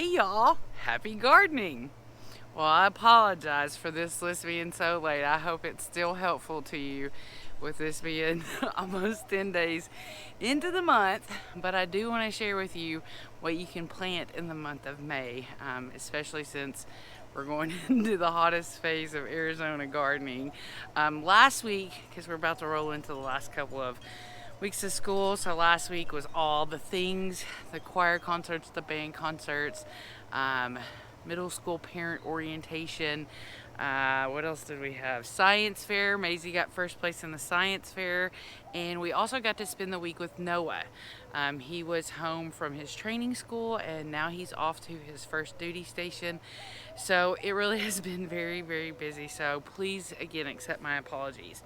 Hey y'all, happy gardening. Well, I apologize for this list being so late. I hope it's still helpful to you with this being almost 10 days into the month. But I do want to share with you what you can plant in the month of May, especially since we're going into the hottest phase of Arizona gardening. Last week, because we're about to roll into the last couple of weeks of school. So last week was all the things, the choir concerts, the band concerts, um, middle school parent orientation. What else did we have? Science fair. Maisie got first place in the science fair. And we also got to spend the week with Noah. He was home from his training school and now he's off to his first duty station. So it really has been very, very busy. So please, again, accept my apologies.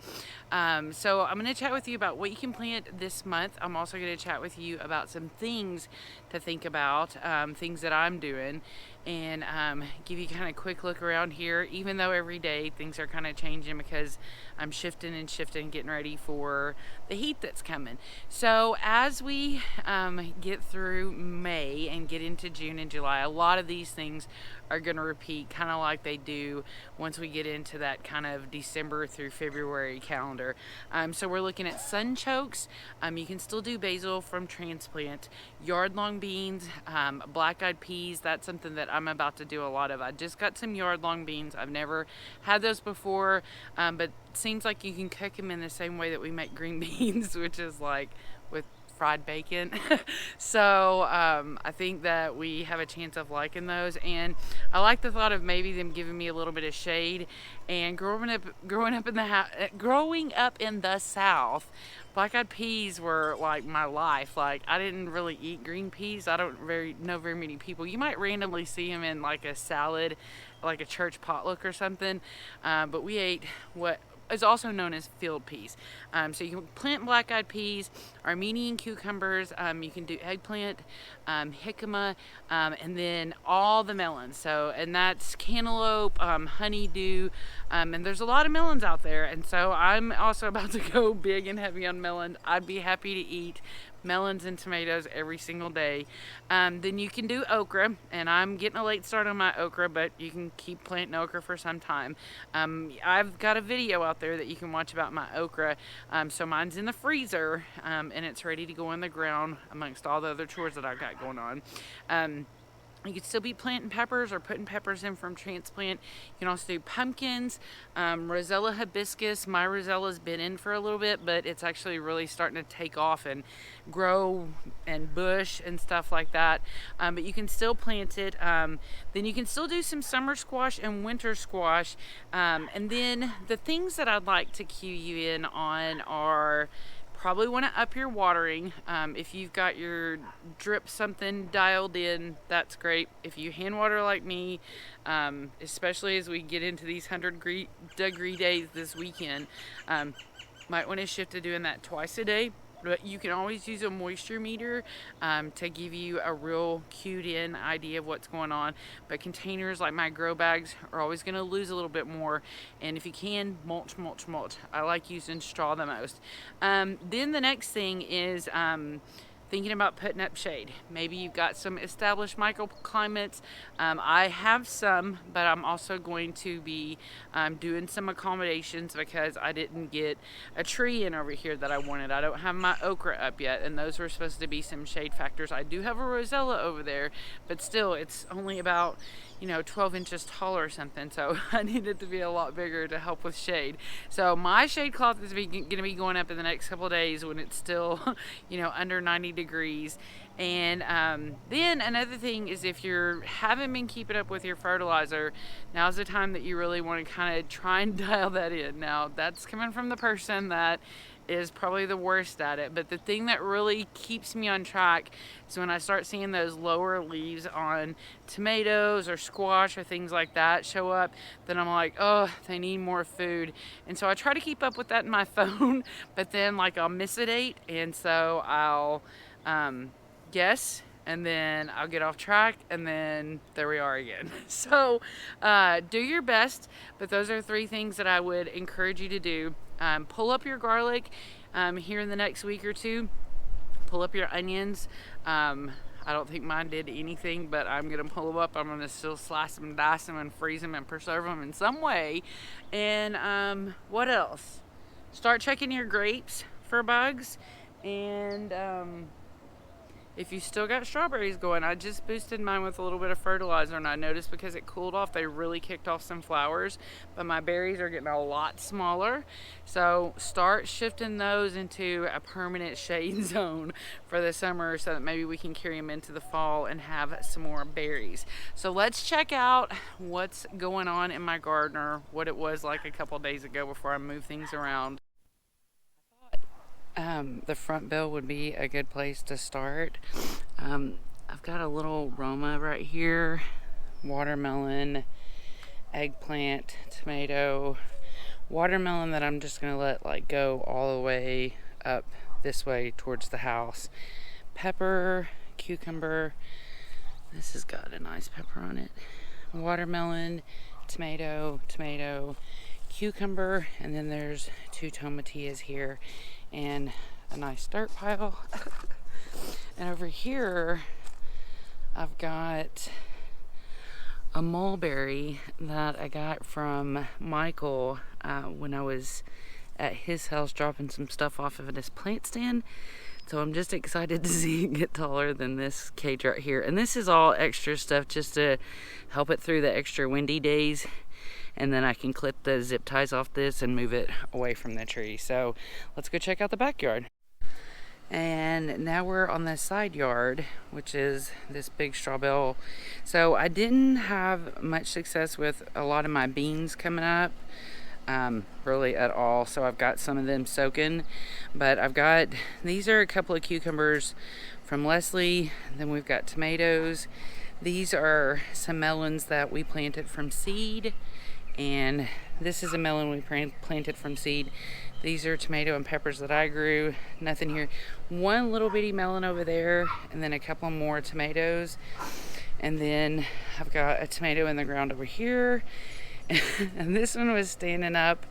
So I'm going to chat with you about what you can plant this month. I'm also going to chat with you about some things to think about, things that I'm doing, and give you kind of a quick look around here, even though every day things are kind of changing because I'm shifting and shifting, getting ready for the heat that's coming. So as we get through May and get into June and July, a lot of these things are going to repeat, kind of like they do once we get into that kind of December through February calendar. So we're looking at sunchokes. You can still do basil from transplant, yard long beans, black-eyed peas. That's something that I'm about to do a lot of. I just got some yard long beans. I've never had those before, but it seems like you can cook them in the same way that we make green beans, which is like with fried bacon. So I think that we have a chance of liking those, and I like the thought of maybe them giving me a little bit of shade. And growing up in the South, black-eyed peas were like my life. Like, I didn't really eat green peas. I don't know very many people. You might randomly see them in like a salad, like a church potluck or something, but we ate what is also known as field peas. So you can plant black-eyed peas, Armenian cucumbers, you can do eggplant, jicama, and then all the melons. So, and that's cantaloupe, honeydew, and there's a lot of melons out there. And so I'm also about to go big and heavy on melons. I'd be happy to eat melons and tomatoes every single day. Then you can do okra, and I'm getting a late start on my okra, but you can keep planting okra for some time. I've got a video out there that you can watch about my okra. So mine's in the freezer, and it's ready to go in the ground amongst all the other chores that I've got going on. You could still be planting peppers or putting peppers in from transplant. You can also do pumpkins, Rosella hibiscus. My Rosella's been in for a little bit, but it's actually really starting to take off and grow and bush and stuff like that. But you can still plant it. Then you can still do some summer squash and winter squash. And then the things that I'd like to cue you in on are probably want to up your watering. If you've got your drip something dialed in, that's great. If you hand water like me, especially as we get into these 100-degree days this weekend, might want to shift to doing that twice a day. But you can always use a moisture meter to give you a real cued in idea of what's going on. But containers like my grow bags are always going to lose a little bit more. And if you can, mulch, mulch, mulch. I like using straw the most. Then the next thing is thinking about putting up shade. Maybe you've got some established microclimates. I have some, but I'm also going to be doing some accommodations because I didn't get a tree in over here that I wanted. I don't have my okra up yet, and those were supposed to be some shade factors. I do have a Rosella over there, but still, it's only about 12 inches tall or something, so I need it to be a lot bigger to help with shade. So my shade cloth is going to be going up in the next couple of days when it's still, under 90 degrees. And then another thing is, if you haven't been keeping up with your fertilizer, now's the time that you really want to kind of try and dial that in. Now, that's coming from the person that is probably the worst at it, but the thing that really keeps me on track is when I start seeing those lower leaves on tomatoes or squash or things like that show up, then I'm like, oh, they need more food. And so I try to keep up with that in my phone, but then I'll miss a date, and so I'll guess, and then I'll get off track, and then there we are again. So do your best, but those are 3 things that I would encourage you to do. Pull up your garlic here in the next week or two. Pull up your onions. I don't think mine did anything, but I'm gonna pull them up. I'm gonna still slice them, dice them, and freeze them and preserve them in some way. And what else? Start checking your grapes for bugs. And if you still got strawberries going, I just boosted mine with a little bit of fertilizer, and I noticed because it cooled off, they really kicked off some flowers, but my berries are getting a lot smaller. So start shifting those into a permanent shade zone for the summer so that maybe we can carry them into the fall and have some more berries. So let's check out what's going on in my garden, or what it was like a couple days ago before I move things around. The front bill would be a good place to start. I've got a little Roma right here, watermelon, eggplant, tomato, watermelon that I'm just gonna let like go all the way up this way towards the house, pepper, cucumber, this has got a nice pepper on it, watermelon, tomato, cucumber, and then there's 2 tomatillas here and a nice dirt pile. And over here I've got a mulberry that I got from Michael when I was at his house dropping some stuff off of his plant stand. So I'm just excited to see it get taller than this cage right here. And this is all extra stuff just to help it through the extra windy days. And then I can clip the zip ties off this and move it away from the tree. So let's go check out the backyard. And now we're on the side yard, which is this big straw bale. So I didn't have much success with a lot of my beans coming up, really at all. So I've got some of them soaking, but these are a couple of cucumbers from Leslie. Then we've got tomatoes. These are some melons that we planted from seed. And this is a melon we planted from seed. These are tomato and peppers that I grew. Nothing here. One little bitty melon over there, and then a couple more tomatoes. And then I've got a tomato in the ground over here. And this one was standing up,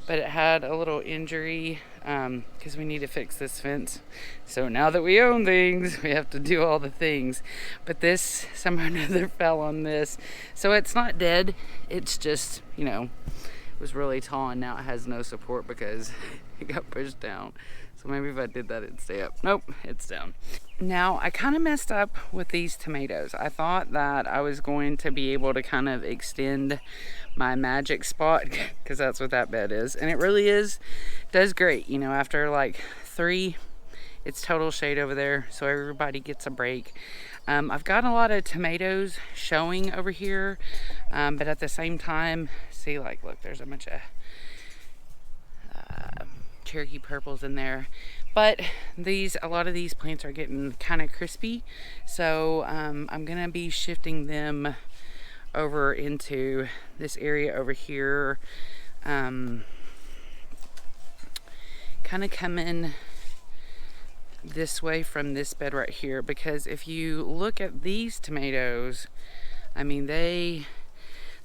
but it had a little injury because we need to fix this fence. So now that we own things, we have to do all the things. But this somehow or another fell on this. So it's not dead. It's just, you know, it was really tall and now it has no support because it got pushed down. So maybe if I did that, it'd stay up. Nope, it's down. Now, I kind of messed up with these tomatoes. I thought that I was going to be able to kind of extend my magic spot, because that's what that bed is. And it really does great. You know, after like 3, it's total shade over there, so everybody gets a break. I've got a lot of tomatoes showing over here, but at the same time, see, like, look, there's a bunch of Cherokee purples in there. But a lot of these plants are getting kind of crispy, so I'm gonna be shifting them over into this area over here, kind of coming this way from this bed right here, because if you look at these tomatoes, I mean, they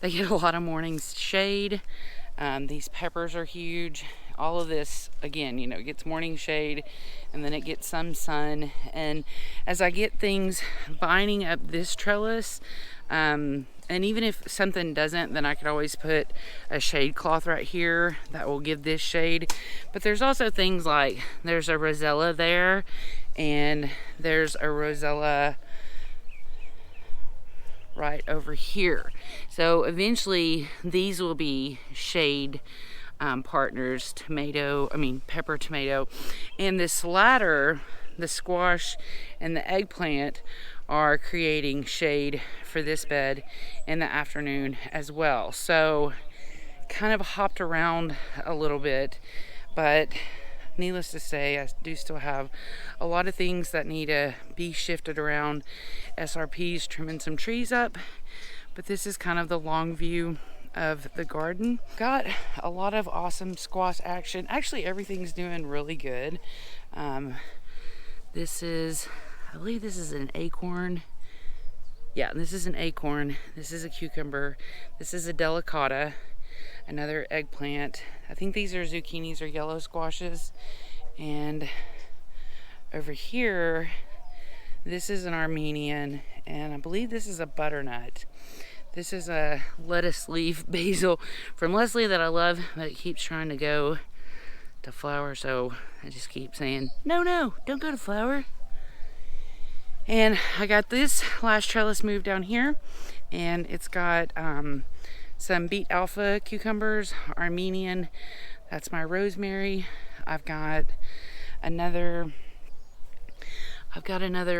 get a lot of morning shade. These peppers are huge. All of this, again, you know, gets morning shade, and then it gets some sun. And as I get things binding up this trellis, and even if something doesn't, then I could always put a shade cloth right here that will give this shade. But there's also things like, there's a rosella there, and there's a rosella right over here. So eventually these will be shade partners, pepper, tomato. And this latter, the squash and the eggplant, are creating shade for this bed in the afternoon as well. So kind of hopped around a little bit, but needless to say, I do still have a lot of things that need to be shifted around. SRP's trimming some trees up, but this is kind of the long view of the garden. Got a lot of awesome squash action. Actually, everything's doing really good. I believe this is an acorn. Yeah, this is an acorn. This is a cucumber. This is a delicata, another eggplant. I think these are zucchinis or yellow squashes. And over here, This is an Armenian, and I believe this is a butternut. This is a lettuce leaf basil from Leslie that I love, but it keeps trying to go to flower, so I just keep saying, no, don't go to flower. And I got this last trellis moved down here, and it's got some beet alpha cucumbers, Armenian, that's my rosemary. I've got another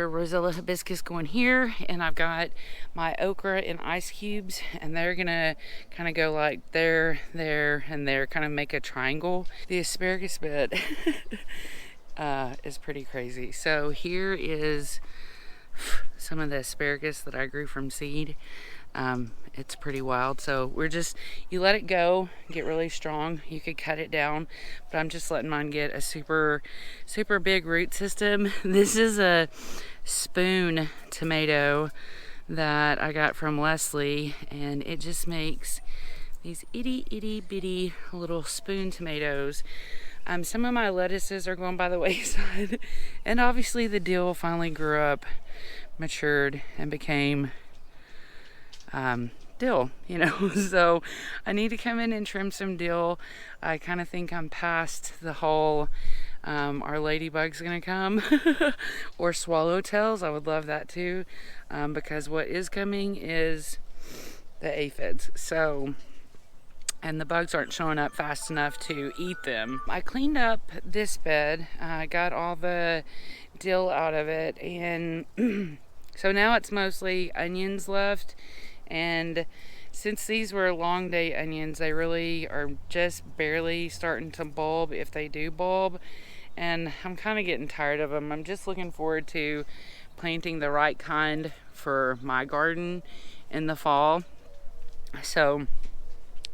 Rosella hibiscus going here, and I've got my okra in ice cubes, and they're gonna kind of go like there, and there, kind of make a triangle. The asparagus bed is pretty crazy. So here is some of the asparagus that I grew from seed. It's pretty wild. So you let it go, get really strong. You could cut it down, but I'm just letting mine get a super big root system. This is a spoon tomato that I got from Leslie, and it just makes these itty bitty little spoon tomatoes. Some of my lettuces are going by the wayside, and obviously the dill finally grew up, matured, and became dill, so I need to come in and trim some dill. I kind of think I'm past the whole are ladybugs gonna come or swallowtails. I would love that too, because what is coming is the aphids. So, and the bugs aren't showing up fast enough to eat them. I cleaned up this bed. I got all the dill out of it, and so now it's mostly onions left. And since these were long day onions, they really are just barely starting to bulb, if they do bulb, and I'm kind of getting tired of them. I'm just looking forward to planting the right kind for my garden in the fall. So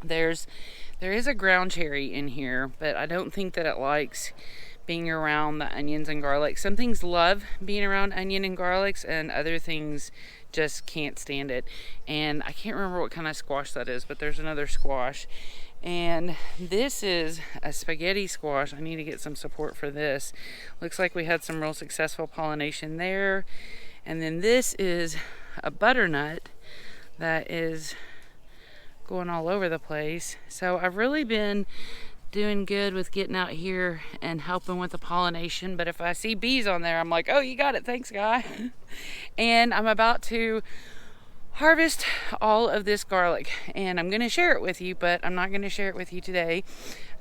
there is a ground cherry in here, but I don't think that it likes being around the onions and garlic. Some things love being around onion and garlics, and other things just can't stand it. And I can't remember what kind of squash that is, but there's another squash. And this is a spaghetti squash. I need to get some support for this. Looks like we had some real successful pollination there. And then this is a butternut that is going all over the place. So I've really been doing good with getting out here and helping with the pollination, but if I see bees on there, I'm like, oh, you got it, thanks, guy. And I'm about to harvest all of this garlic, and I'm going to share it with you, but I'm not going to share it with you today.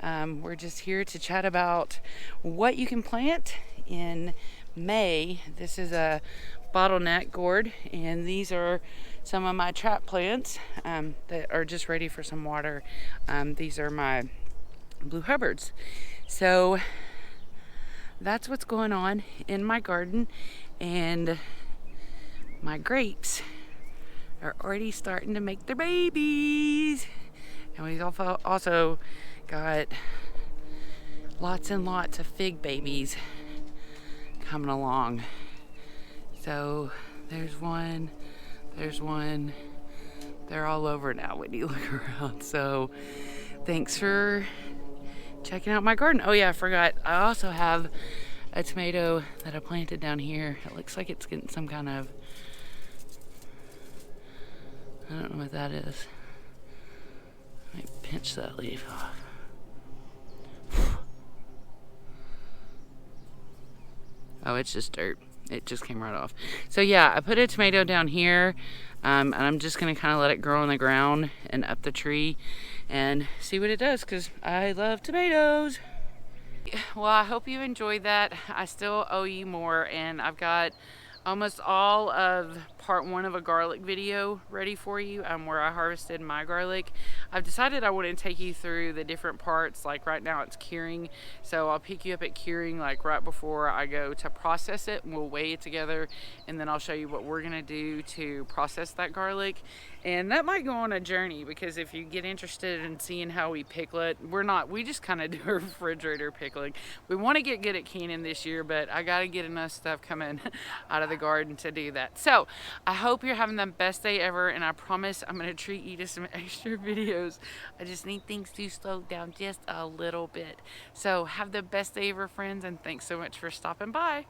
We're just here to chat about what you can plant in May. This is a bottleneck gourd, and these are some of my trap plants that are just ready for some water. These are my blue Hubbards. So that's what's going on in my garden, and my grapes are already starting to make their babies. And we've also got lots and lots of fig babies coming along. So there's one, they're all over now when you look around. So thanks for checking out my garden. Oh yeah, I forgot. I also have a tomato that I planted down here. It looks like it's getting some kind of, I don't know what that is. Let me pinch that leaf off. Oh, it's just dirt. It just came right off. So yeah, I put a tomato down here, and I'm just gonna kind of let it grow on the ground and up the tree and see what it does, because I love tomatoes. Well, I hope you enjoyed that. I still owe you more, and I've got almost all of part 1 of a garlic video ready for you, where I harvested my garlic. I've decided I want to take you through the different parts. Like right now it's curing, so I'll pick you up at curing like right before I go to process it, and we'll weigh it together, and then I'll show you what we're gonna do to process that garlic. And that might go on a journey, because if you get interested in seeing how we pickle it, we just kind of do a refrigerator pickling. We want to get good at canning this year, but I got to get enough stuff coming out of the garden to do that. So I hope you're having the best day ever, and I promise I'm going to treat you to some extra videos. I just need things to slow down just a little bit. So have the best day ever, friends, and thanks so much for stopping by.